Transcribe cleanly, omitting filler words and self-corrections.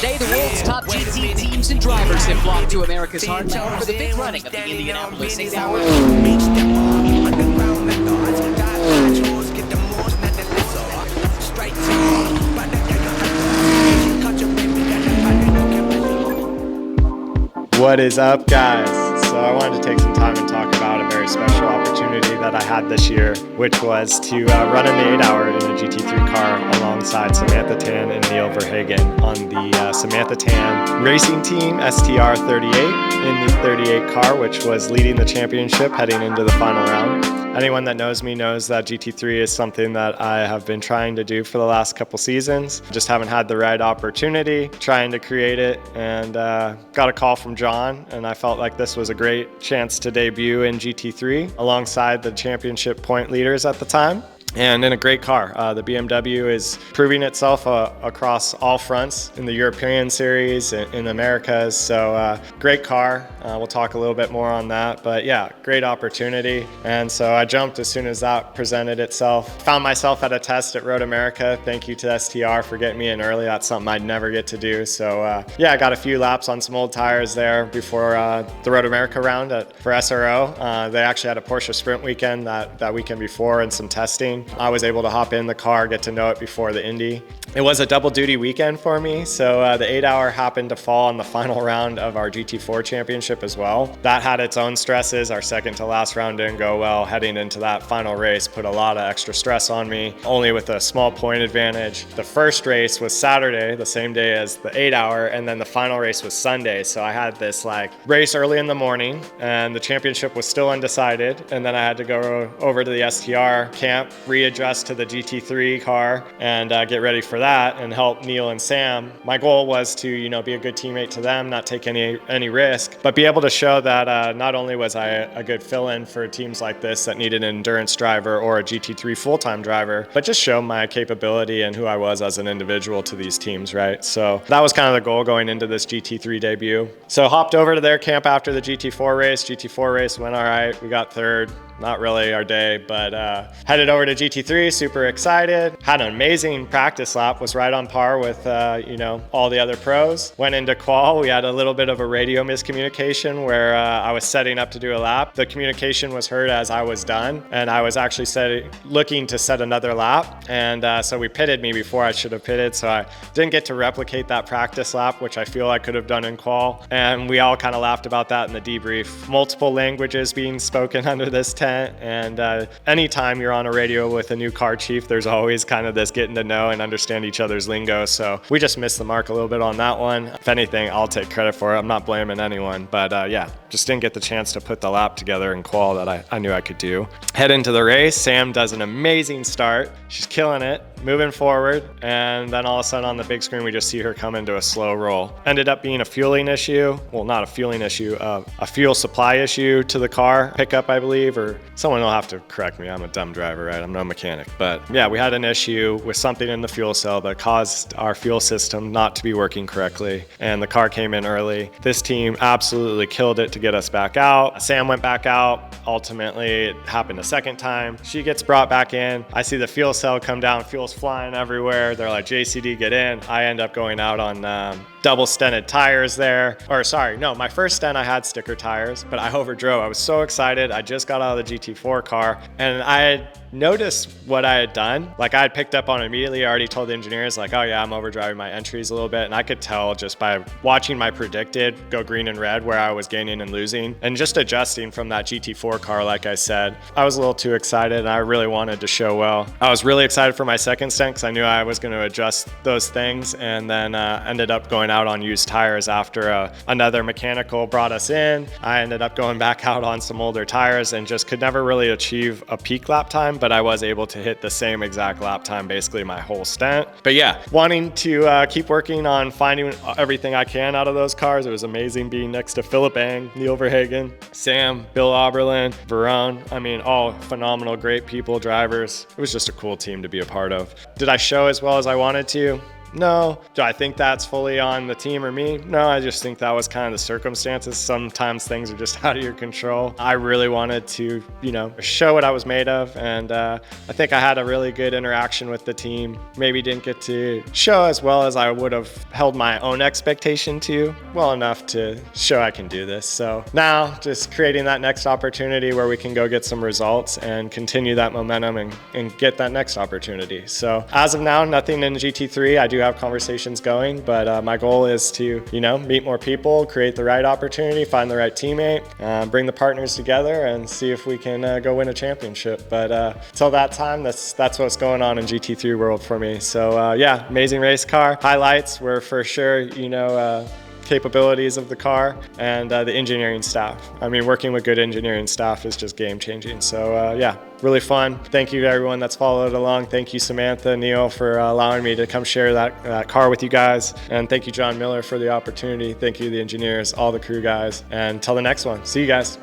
Today, the world's top GT teams and drivers have flocked to America's heartland for the big running of the Indianapolis 8 Hour. What is up, guys? So I wanted to take some time and talk about a very special opportunity that I had this year, which was to run in the 8 Hour in a GT3 car alongside Samantha Tan and Neil Verhagen on the Samantha Tan racing team STR38 in the 38 car, which was leading the championship heading into the final round. Anyone that knows me knows that GT3 is something that I have been trying to do for the last couple seasons. Just haven't had the right opportunity, trying to create it, and got a call from John, and I felt like this was a great chance to debut in GT3 alongside the championship point leaders at the time. And in a great car. The BMW is proving itself across all fronts in the European series, in the Americas. So great car. We'll talk a little bit more on that. But yeah, great opportunity. And so I jumped as soon as that presented itself. Found myself at a test at Road America. Thank you to STR for getting me in early. That's something I'd never get to do. So yeah, I got a few laps on some old tires there before the Road America round for SRO. They actually had a Porsche Sprint weekend that weekend before and some testing. I was able to hop in the car, get to know it before the Indy. It was a double duty weekend for me, so the 8 Hour happened to fall on the final round of our GT4 championship as well. That had its own stresses. Our second to last round didn't go well. Heading into that final race put a lot of extra stress on me, only with a small point advantage. The first race was Saturday, the same day as the 8 Hour, and then the final race was Sunday. So I had this race early in the morning, and the championship was still undecided, and then I had to go over to the STR camp, readjust to the GT3 car, and get ready for that and help Neil and Sam. My goal was to, be a good teammate to them, not take any risk, but be able to show that not only was I a good fill-in for teams like this that needed an endurance driver or a GT3 full-time driver, but just show my capability and who I was as an individual to these teams, right? So that was kind of the goal going into this GT3 debut. So hopped over to their camp after the GT4 race. GT4 race went all right. We got third. Not really our day, but headed over to GT3, super excited. Had an amazing practice lap, was right on par with, all the other pros. Went into qual, we had a little bit of a radio miscommunication where I was setting up to do a lap. The communication was heard as I was done, and I was actually looking to set another lap. And so we pitted me before I should have pitted, so I didn't get to replicate that practice lap, which I feel I could have done in qual. And we all kind of laughed about that in the debrief. Multiple languages being spoken under this tent. And anytime you're on a radio with a new car chief, there's always kind of this getting to know and understand each other's lingo. So we just missed the mark a little bit on that one. If anything, I'll take credit for it. I'm not blaming anyone, but yeah, just didn't get the chance to put the lap together in qual that I knew I could do. Head into the race, Sam does an amazing start. She's killing it, moving forward, and then all of a sudden on the big screen, we just see her come into a slow roll. Ended up being a fueling issue. Well, not a fueling issue, a fuel supply issue to the car pickup, I believe, or someone will have to correct me. I'm a dumb driver, right? I'm no mechanic. But yeah, we had an issue with something in the fuel cell that caused our fuel system not to be working correctly, and the car came in early. This team absolutely killed it to get us back out. Sam went back out. Ultimately, it happened a second time. She gets brought back in. I see the fuel cell come down, fuel's flying everywhere. They're like, JCD, get in. I end up going out on double stented tires there. Or sorry, no, my first stent I had sticker tires, but I overdrove. I was so excited. I just got out of the GT4 car, and I had noticed what I had done. I had picked up on it immediately. I already told the engineers oh yeah, I'm overdriving my entries a little bit. And I could tell just by watching my predicted go green and red where I was gaining and losing, and just adjusting from that GT4 car. Like I said, I was a little too excited, and I really wanted to show well. I was really excited for my second stent because I knew I was going to adjust those things, and then ended up going out on used tires after another mechanical brought us in. I ended up going back out on some older tires and just could never really achieve a peak lap time, but I was able to hit the same exact lap time basically my whole stent. But yeah, wanting to keep working on finding everything I can out of those cars. It was amazing being next to Philip Eng, Neil Verhagen, Sam, Bill Oberlin, Verone. I mean, all phenomenal, great people, drivers. It was just a cool team to be a part of. Did I show as well as I wanted to? No. Do I think that's fully on the team or me? No, I just think that was kind of the circumstances. Sometimes things are just out of your control. I really wanted to, show what I was made of, and I think I had a really good interaction with the team. Maybe didn't get to show as well as I would have held my own expectation to, well enough to show I can do this. So now just creating that next opportunity where we can go get some results and continue that momentum and get that next opportunity. So as of now, nothing in GT3. I do have conversations going, but my goal is to, meet more people, create the right opportunity, find the right teammate, bring the partners together and see if we can go win a championship. But till that time, that's what's going on in GT3 world for me. So yeah, amazing race car. Highlights were for sure, capabilities of the car and the engineering staff. I mean, working with good engineering staff is just game changing. So yeah, really fun. Thank you to everyone that's followed along. Thank you, Samantha, Neil, for allowing me to come share that car with you guys. And thank you, John Miller, for the opportunity. Thank you, the engineers, all the crew guys. And until the next one, see you guys.